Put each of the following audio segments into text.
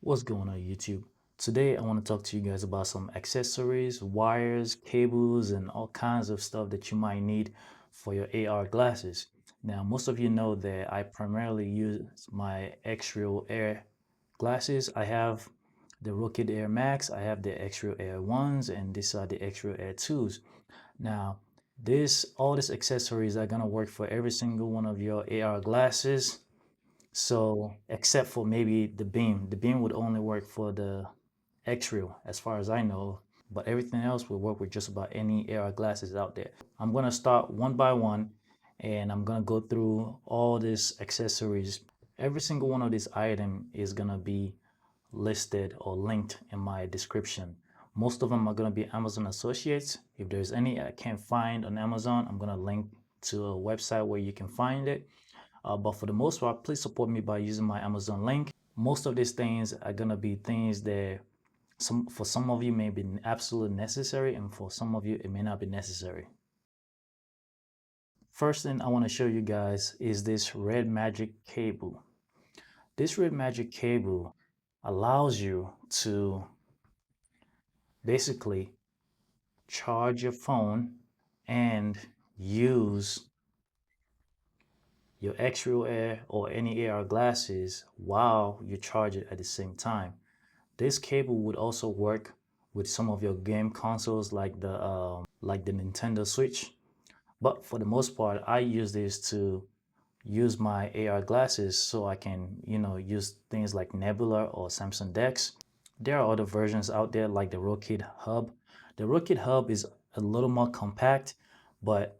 What's going on YouTube? Today I want to talk to you guys about some accessories, wires, cables, and all kinds of stuff that you might need for your AR glasses. Now, most of you know that I primarily use my Xreal Air glasses. I have the Rokid Air Max, I have the Xreal Air 1s, and these are the Xreal Air 2s. Now, all these accessories are gonna work for every single one of your AR glasses. So, except for maybe the beam would only work for the X-Real, as far as I know, but everything else will work with just about any AR glasses out there. I'm gonna start one by one, and I'm gonna go through all these accessories. Every single one of these items is gonna be listed or linked in my description. Most of them are gonna be Amazon associates. If there's any I can't find on Amazon, I'm gonna link to a website where you can find it. But for the most part, please support me by using my Amazon link. Most of these things are gonna be things that for some of you may be absolutely necessary, and for some of you it may not be necessary. First thing I want to show you guys is this red magic cable. This red magic cable allows you to basically charge your phone and use your Xreal Air or any AR glasses while you charge it at the same time. This cable would also work with some of your game consoles like the Nintendo Switch. But for the most part, I use this to use my AR glasses so I can, use things like Nebula or Samsung Dex. There are other versions out there like the Rokid Hub. The Rokid Hub is a little more compact, but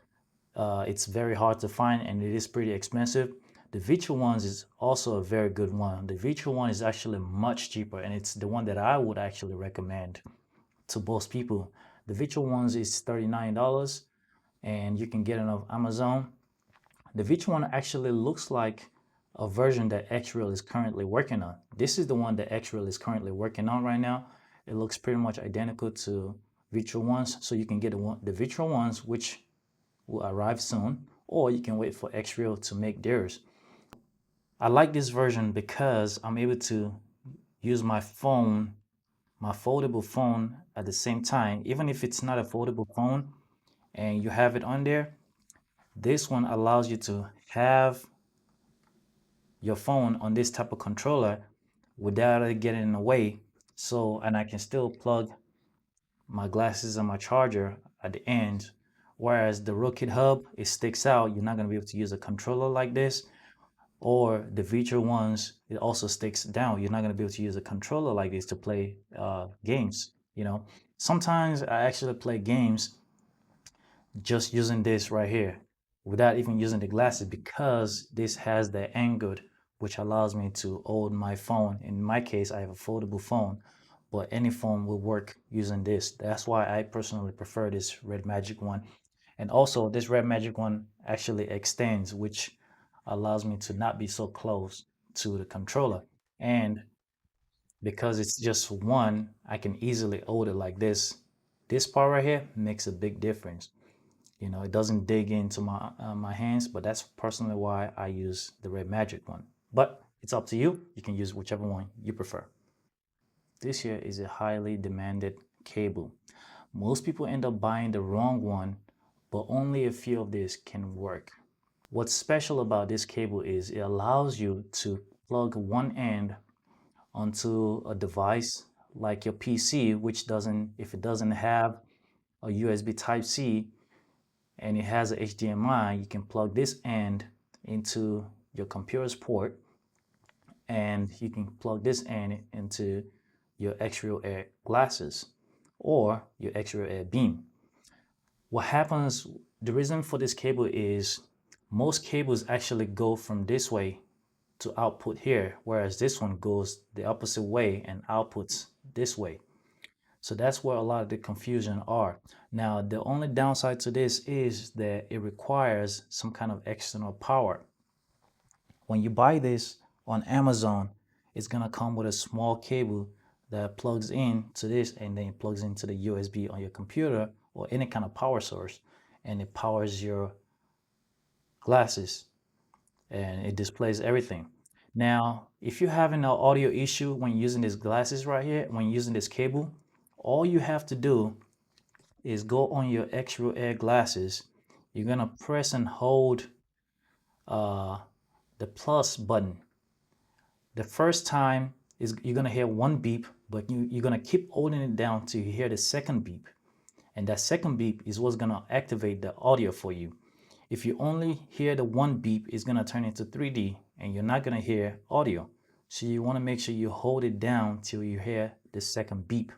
it's very hard to find and it is pretty expensive. The Virtual ones is also a very good one. The Virtual one is actually much cheaper, and it's the one that I would actually recommend to most people. The Virtual ones is $39 and you can get it off Amazon. The Virtual one actually looks like a version that Xreal is currently working on. This is the one that Xreal is currently working on right now. It looks pretty much identical to Virtual ones, so you can get the Virtual ones, which will arrive soon, or you can wait for Xreal to make theirs. I like this version because I'm able to use my phone, my foldable phone at the same time. Even if it's not a foldable phone and you have it on there, this one allows you to have your phone on this type of controller without it getting in the way. So, and I can still plug my glasses and my charger at the end. Whereas the Rokid Hub, it sticks out. You're not going to be able to use a controller like this. Or the Virtual ones, it also sticks down. You're not going to be able to use a controller like this to play games. Sometimes I actually play games just using this right here without even using the glasses, because this has the angled, which allows me to hold my phone. In my case, I have a foldable phone, but any phone will work using this. That's why I personally prefer this Red Magic one. And also this Red Magic one actually extends, which allows me to not be so close to the controller. And because it's just one, I can easily hold it like this. This part right here makes a big difference. It doesn't dig into my hands, but that's personally why I use the Red Magic one. But it's up to you. You can use whichever one you prefer. This here is a highly demanded cable. Most people end up buying the wrong one, but only a few of these can work. What's special about this cable is it allows you to plug one end onto a device like your PC, which if it doesn't have a USB Type-C, and it has a HDMI, you can plug this end into your computer's port, and you can plug this end into your Xreal Air glasses or your Xreal Air beam. What happens, the reason for this cable is most cables actually go from this way to output here, whereas this one goes the opposite way and outputs this way. So that's where a lot of the confusion are. Now, the only downside to this is that it requires some kind of external power. When you buy this on Amazon, it's gonna come with a small cable that plugs in to this, and then it plugs into the USB on your computer or any kind of power source, and it powers your glasses and it displays everything. Now, if you're having an audio issue when using these glasses right here, when using this cable, all you have to do is go on your Xreal Air glasses. You're gonna press and hold uh, the plus button. The first time is you're gonna hear one beep, but you're gonna keep holding it down till you hear the second beep. And that second beep is what's gonna activate the audio for you. If you only hear the one beep, it's gonna turn into 3D and you're not gonna hear audio. So you wanna make sure you hold it down till you hear the second beep.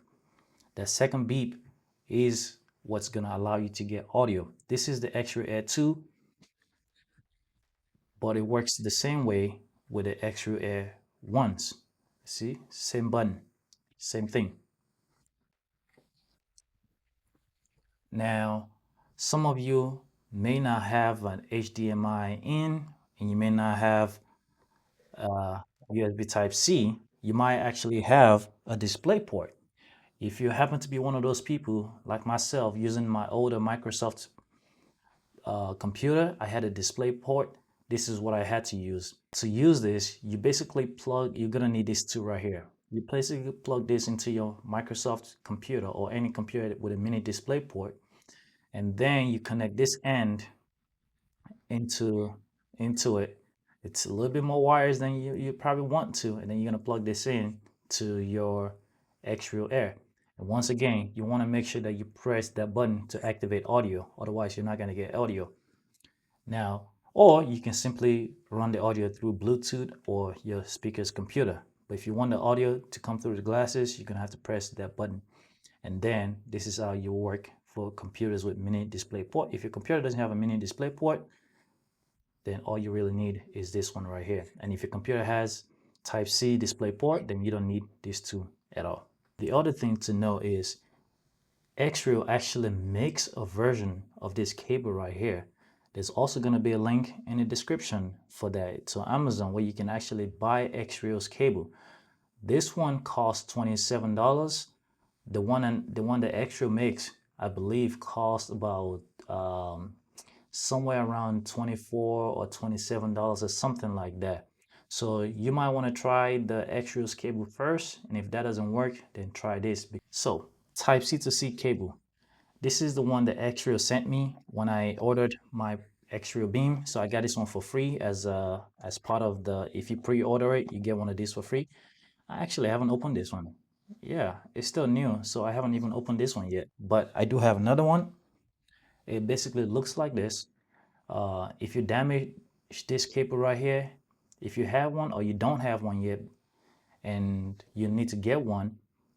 That second beep is what's gonna allow you to get audio. This is the Xreal Air 2, but it works the same way with the Xreal Air 1s. See, same button, same thing. Now, some of you may not have an HDMI in, and you may not have USB Type C. You might actually have a display port. If you happen to be one of those people like myself using my older Microsoft computer, I had a display port. This is what I had to use. To use this, you basically plug, you're gonna need these two right here. You basically plug this into your Microsoft computer or any computer with a mini display port, and then you connect this end into it. It's a little bit more wires than you probably want to, and then you're gonna plug this in to your Xreal Air. And once again, you want to make sure that you press that button to activate audio, otherwise you're not gonna get audio. Now, or you can simply run the audio through Bluetooth or your speaker's computer. But if you want the audio to come through the glasses, you're gonna have to press that button. And then this is how you work for computers with mini display port. If your computer doesn't have a mini display port, then all you really need is this one right here. And if your computer has Type C display port, then you don't need these two at all. The other thing to know is Xreal actually makes a version of this cable right here. There's also going to be a link in the description for that to Amazon where you can actually buy Xreal's cable. This one costs $27. The one that Xreal makes, I believe, costs about somewhere around $24 or $27 or something like that. So you might want to try the Xreal's cable first, and if that doesn't work, then try this. So Type C to C cable. This is the one that Xreal sent me when I ordered my Xreal Beam. So I got this one for free as part of the, if you pre-order it, you get one of these for free. I actually haven't opened this one. Yeah, it's still new, so I haven't even opened this one yet. But I do have another one. It basically looks like this. If you damage this cable right here, if you have one or you don't have one yet and you need to get one,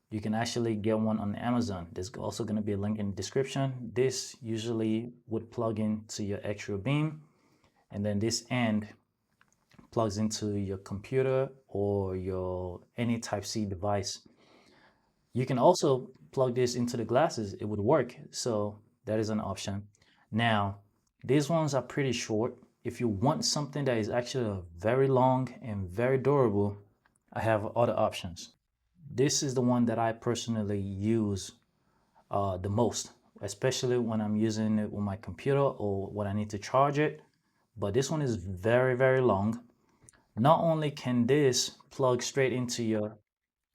you can actually get one on Amazon. There's also going to be a link in the description. This usually would plug into your Xreal Beam, and then this end plugs into your computer or your any Type C device. You can also plug this into the glasses. It would work. So that is an option. Now, these ones are pretty short. If you want something that is actually very long and very durable, I have other options. This is the one that I personally use the most, especially when I'm using it with my computer or when I need to charge it. But this one is very, very long. Not only can this plug straight into your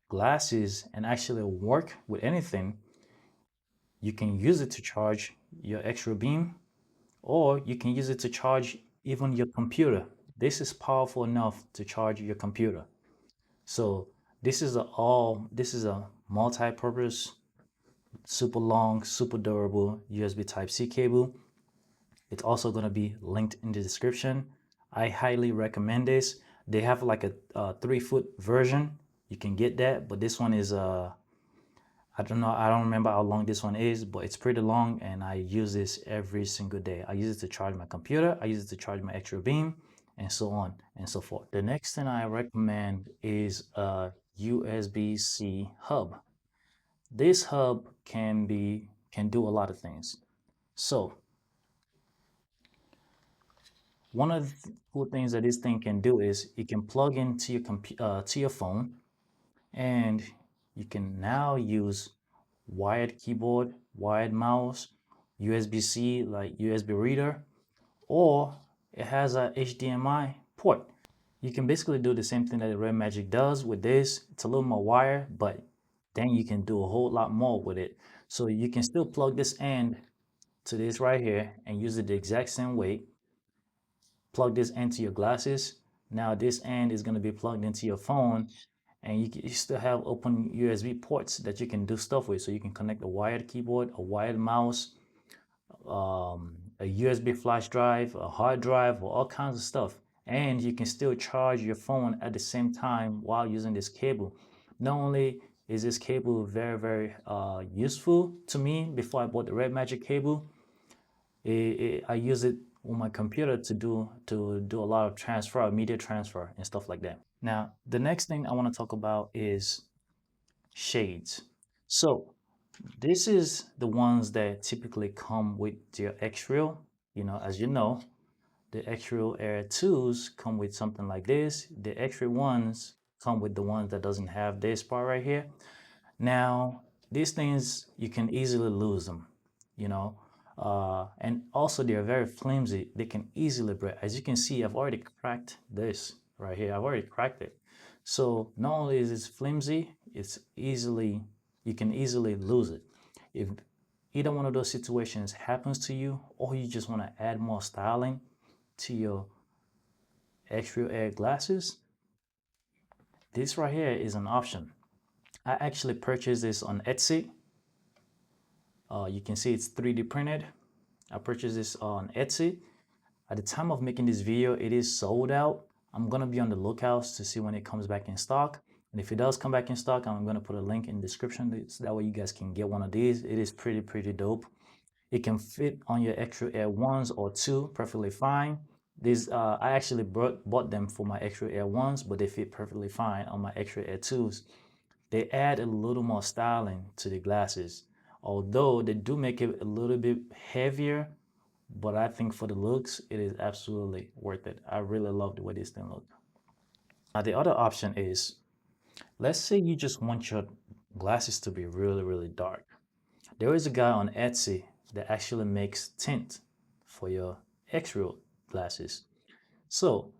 glasses and actually work with anything, you can use it to charge your Xreal Beam, or you can use it to charge even your computer. This is powerful enough to charge your computer. So this is a multi-purpose, super long, super durable USB Type-C cable. It's also going to be linked in the description. I highly recommend this. They have like a 3-foot version. You can get that, but this one is I don't know, I don't remember how long this one is, but it's pretty long, and I use this every single day. I use it to charge my computer, I use it to charge my Xreal Beam, and so on and so forth. The next thing I recommend is a USB-C hub. This hub can do a lot of things. So one of the cool things that this thing can do is it can plug into your to your phone, and you can now use wired keyboard, wired mouse, USB-C like USB reader, or it has a HDMI port. You can basically do the same thing that the Red Magic does with this. It's a little more wire, but then you can do a whole lot more with it. So you can still plug this end to this right here and use it the exact same way. Plug this into your glasses. Now this end is going to be plugged into your phone, and you still have open USB ports that you can do stuff with. So you can connect a wired keyboard, a wired mouse, a USB flash drive, a hard drive, or all kinds of stuff. And you can still charge your phone at the same time while using this cable. Not only is this cable very useful to me before I bought the Red Magic cable, I use it on my computer to do a lot of transfer, media transfer, and stuff like that. Now, the next thing I want to talk about is shades. So this is the ones that typically come with your Xreal. As you know, the Xreal Air 2s come with something like this. The Xreal ones come with the ones that doesn't have this part right here. Now, these things, you can easily lose them, you know, and also they're very flimsy. They can easily break. As you can see, I've already cracked this right here. I've already cracked it. So not only is it flimsy, you can easily lose it. If either one of those situations happens to you, or you just want to add more styling to your Xreal Air glasses, this right here is an option. I actually purchased this on Etsy. You can see it's 3D printed. I purchased this on Etsy. At the time of making this video, it is sold out. I'm gonna be on the lookout to see when it comes back in stock. And if it does come back in stock, I'm gonna put a link in the description so that way you guys can get one of these. It is pretty dope. It can fit on your Xreal Air 1s or 2 perfectly fine. These I actually bought them for my Xreal Air 1s, but they fit perfectly fine on my Xreal Air 2s. They add a little more styling to the glasses, although they do make it a little bit heavier, but I think for the looks, it is absolutely worth it. I really love the way this thing looks. Now the other option is, let's say you just want your glasses to be really dark. There is a guy on Etsy that actually makes tint for your Xreal glasses. So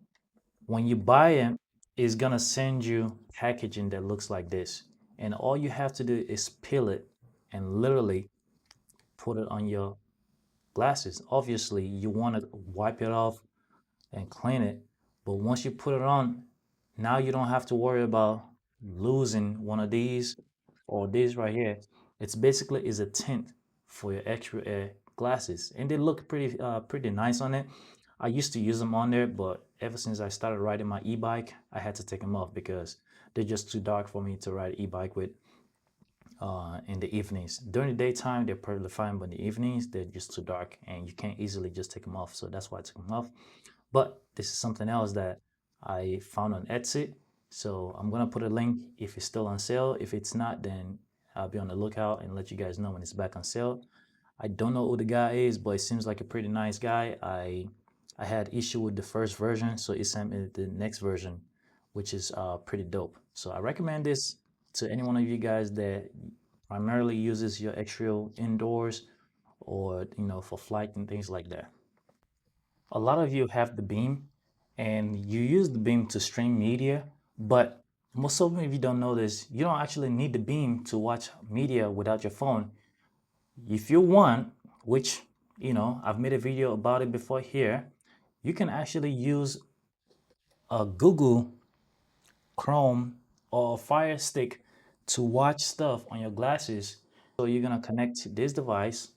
when you buy it, it's gonna send you packaging that looks like this. And all you have to do is peel it and literally put it on your glasses. Obviously, you want to wipe it off and clean it. But once you put it on, now you don't have to worry about losing one of these or this right here. It's basically is a tint for your Xreal Air glasses, and they look pretty nice on it. I used to use them on there, but ever since I started riding my e-bike, I had to take them off because they're just too dark for me to ride e-bike with in the evenings. During the daytime, they're perfectly fine, but in the evenings, they're just too dark and you can't easily just take them off. So that's why I took them off. But this is something else that I found on Etsy. So I'm gonna put a link if it's still on sale. If it's not, then I'll be on the lookout and let you guys know when it's back on sale. I don't know who the guy is, but it seems like a pretty nice guy. I had issue with the first version, so he sent me the next version, which is pretty dope. So I recommend this to any one of you guys that primarily uses your Xreal indoors or for flight and things like that. A lot of you have the beam and you use the beam to stream media, but most of you don't know this, you don't actually need the beam to watch media without your phone. If you want, which I've made a video about it before here, you can actually use a Google Chrome or Fire Stick to watch stuff on your glasses. So you're gonna connect this device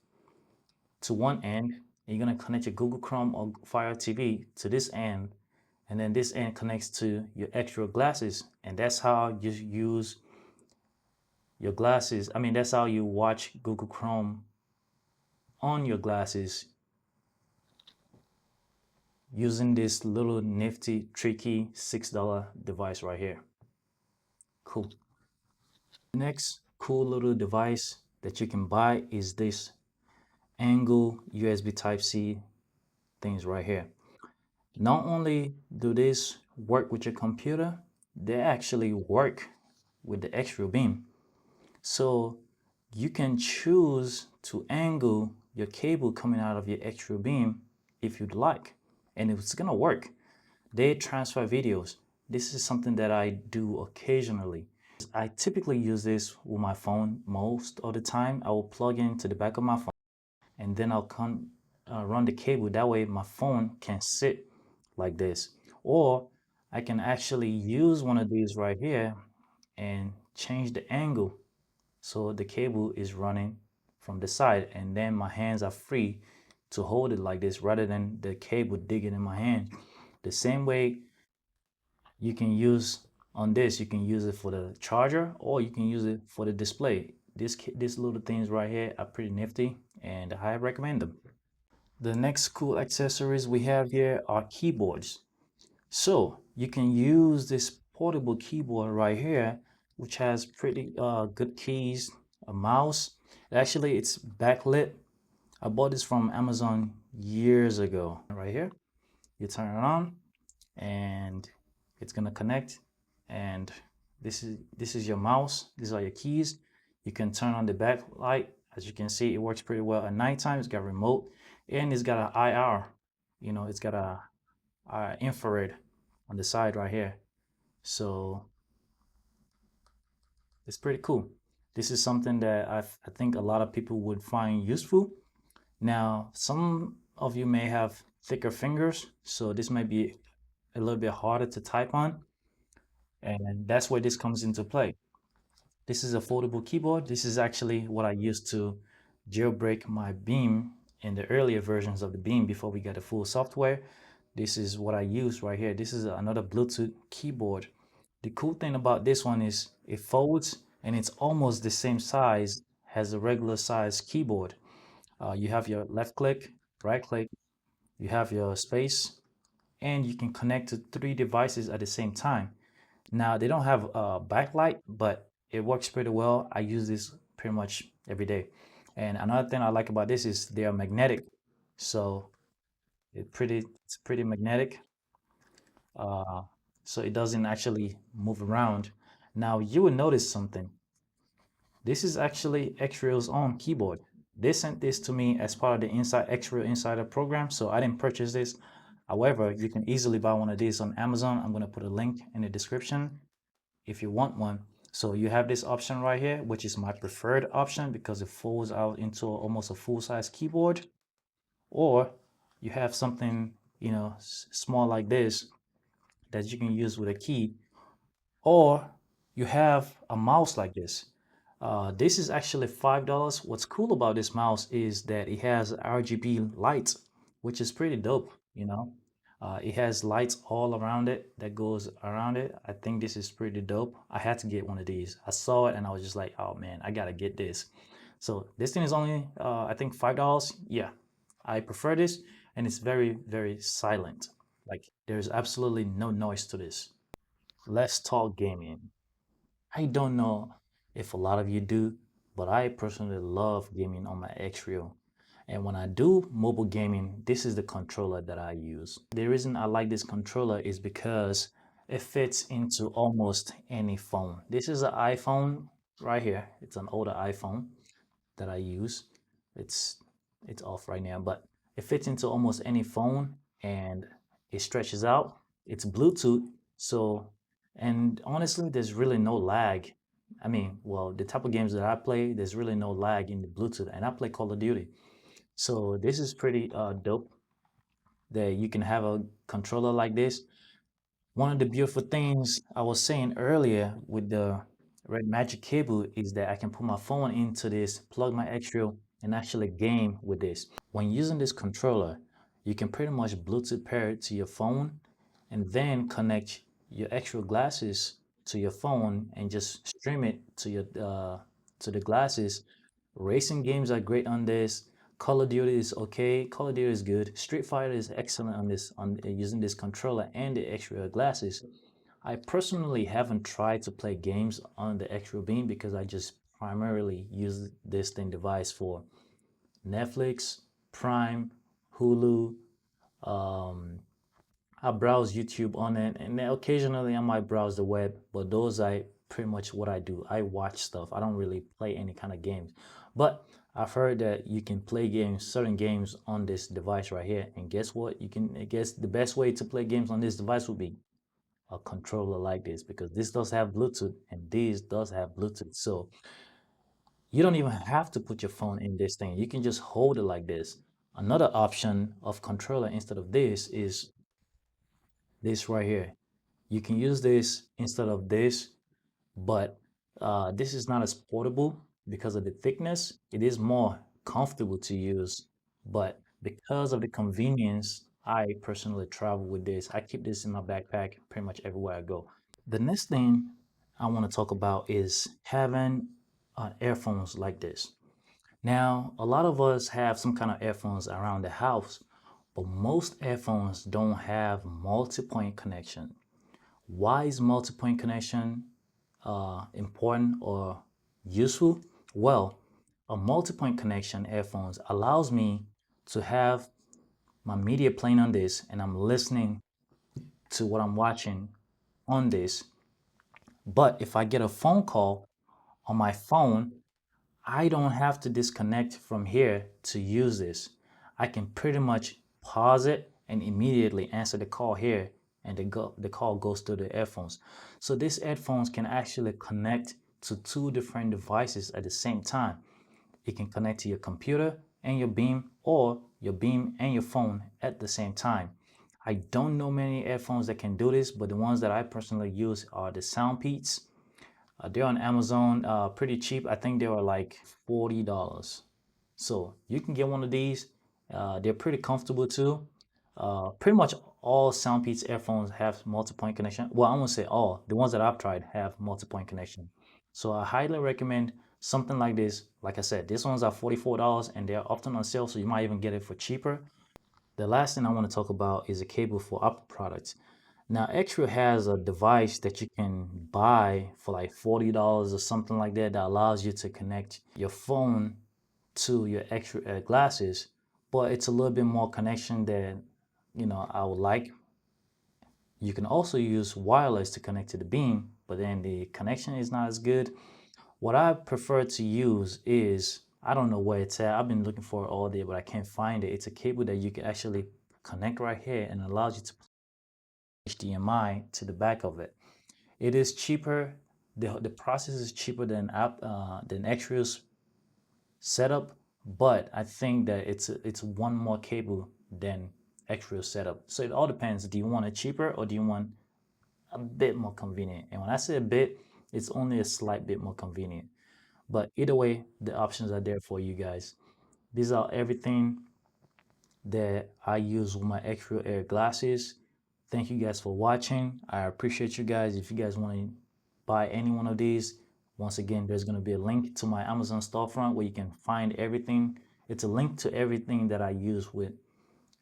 to one end, and you're gonna connect your Google Chrome or Fire TV to this end, and then this end connects to your Xreal glasses, and that's how you use your glasses. I mean, that's how you watch Google Chrome on your glasses using this little nifty, tricky $6 device right here. Cool. Next cool little device that you can buy is this angle USB Type-C things right here. Not only do this work with your computer, they actually work with the Xreal beam. So you can choose to angle your cable coming out of your Xreal beam if you'd like, and it's gonna work. they transfer videos. This is something that I do occasionally. I typically use this with my phone most of the time. I will plug into the back of my phone and then I'll run the cable. That way my phone can sit like this. Or I can actually use one of these right here and change the angle so the cable is running from the side, and then my hands are free to hold it like this rather than the cable digging in my hand. The same way you can use on this, you can use it for the charger or you can use it for the display. These little things right here are pretty nifty and I recommend them. The next cool accessories we have here are keyboards. So you can use this portable keyboard right here, which has pretty good keys, a mouse. Actually, it's backlit. I bought this from Amazon years ago. Right here, you turn it on and it's gonna connect. And this is your mouse. These are your keys. You can turn on the backlight. As you can see, it works pretty well at nighttime. It's got remote and it's got an IR. It's got a infrared on the side right here. So it's pretty cool. This is something that I think a lot of people would find useful. Now, some of you may have thicker fingers, so this might be a little bit harder to type on, and that's where this comes into play. This is a foldable keyboard. This is actually what I used to jailbreak my Beam in the earlier versions of the Beam before we got the full software. This is what I use right here. This is another Bluetooth keyboard. The cool thing about this one is it folds and it's almost the same size as a regular size keyboard. You have your left click, right click, you have your space, and you can connect to 3 devices at the same time. Now, they don't have a backlight, but it works pretty well. I use this pretty much every day. And another thing I like about this is they are magnetic. So it's pretty magnetic. Uh, so it doesn't actually move around. Now, you will notice something. This is actually Xreal's own keyboard. They sent this to me as part of the Xreal Insider program, so I didn't purchase this. However, you can easily buy one of these on Amazon. I'm going to put a link in the description if you want one. So you have this option right here, which is my preferred option because it folds out into almost a full-size keyboard. Or you have something, small like this that you can use with a key, or you have a mouse like this. This is actually $5. What's cool about this mouse is that it has RGB lights, which is pretty dope. It has lights all around it that goes around it. I think this is pretty dope. I had to get one of these. I saw it and I was just like, oh man, I gotta get this. So this thing is only, I think $5. Yeah, I prefer this and it's very, very silent. Like there's absolutely no noise to this. Let's talk gaming. I don't know if a lot of you do, but I personally love gaming on my Xreal. And when I do mobile gaming, this is the controller that I use. The reason I like this controller is because it fits into almost any phone. This is an iPhone right here. It's an older iPhone that I use. It's it's off right now, but it fits into almost any phone and it stretches out. It's Bluetooth, so and honestly, there's really no lag. I mean, well, the type of games that I play, there's really no lag in the Bluetooth, and I play Call of Duty. So this is pretty dope that you can have a controller like this. One of the beautiful things I was saying earlier with the Red Magic cable is that I can put my phone into this, plug my Xreal, and actually game with this. When using this controller, you can pretty much Bluetooth pair it to your phone and then connect your Xreal glasses to your phone and just stream it to the glasses. Racing games are great on this. Call of Duty is okay. Call of Duty is good. Street Fighter is excellent on this on using this controller and the Xreal glasses. I personally haven't tried to play games on the Xreal Beam because I just primarily use this thing device for Netflix, Prime, Hulu. Um, I browse YouTube on it, and then occasionally I might browse the web, but those I pretty much what I do. I watch stuff. I don't really play any kind of games. But I've heard that you can play games, certain games on this device right here. And guess what? You can, I guess the best way to play games on this device would be a controller like this, because this does have Bluetooth and this does have Bluetooth. So you don't even have to put your phone in this thing. You can just hold it like this. Another option of controller instead of this is this right here. You can use this instead of this, but this is not as portable because of the thickness. It is more comfortable to use, but because of the convenience, I personally travel with this. I keep this in my backpack pretty much everywhere I go. The next thing I want to talk about is having earphones like this. Now, a lot of us have some kind of earphones around the house, but most earphones don't have multi-point connection. Why is multi-point connection important or useful? Well, a multi-point connection earphones allows me to have my media playing on this and I'm listening to what I'm watching on this. But if I get a phone call on my phone, I don't have to disconnect from here to use this. I can pretty much pause it and immediately answer the call here, and the call goes to the earphones. So these headphones can actually connect to two different devices at the same time. It can connect to your computer and your Beam, or your Beam and your phone at the same time. I don't know many headphones that can do this, but the ones that I personally use are the Soundpeats. They're on Amazon, pretty cheap. I think they were like $40. So you can get one of these. They're pretty comfortable too. Pretty much all Soundpeats earphones have multi-point connection. Well, I won't say all. The ones that I've tried have multi-point connection. So I highly recommend something like this. Like I said, these ones are $44 and they're often on sale, so you might even get it for cheaper. The last thing I want to talk about is a cable for Apple products. Now, Xreal has a device that you can buy for like $40 or something like that that allows you to connect your phone to your Xreal glasses, but it's a little bit more connection than I would like. You can also use wireless to connect to the Beam, but then the connection is not as good. What I prefer to use is, I don't know where it's at. I've been looking for it all day, but I can't find it. It's a cable that you can actually connect right here and allows you to HDMI to the back of it. It is cheaper. The process is cheaper than Xreal's setup, but I think that it's one more cable than Xreal setup. So it all depends. Do you want it cheaper or do you want a bit more convenient? And when I say a bit, it's only a slight bit more convenient. But either way, the options are there for you guys. These are everything that I use with my Xreal Air glasses. Thank you guys for watching. I appreciate you guys. If you guys want to buy any one of these, once again, there's going to be a link to my Amazon storefront where you can find everything. It's a link to everything that I use with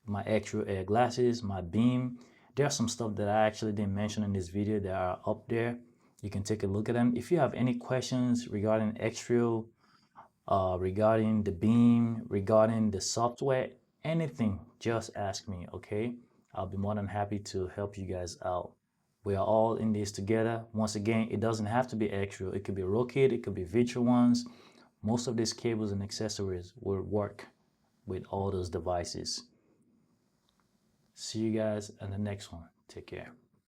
my Xreal Air glasses, my Beam. There's some stuff that I actually didn't mention in this video that are up there. You can take a look at them. If you have any questions regarding Xreal, regarding the Beam, regarding the software, anything, just ask me, okay? I'll be more than happy to help you guys out. We are all in this together. Once again, it doesn't have to be Xreal. It could be Rokid, it could be virtual ones. Most of these cables and accessories will work with all those devices. See you guys in the next one. Take care.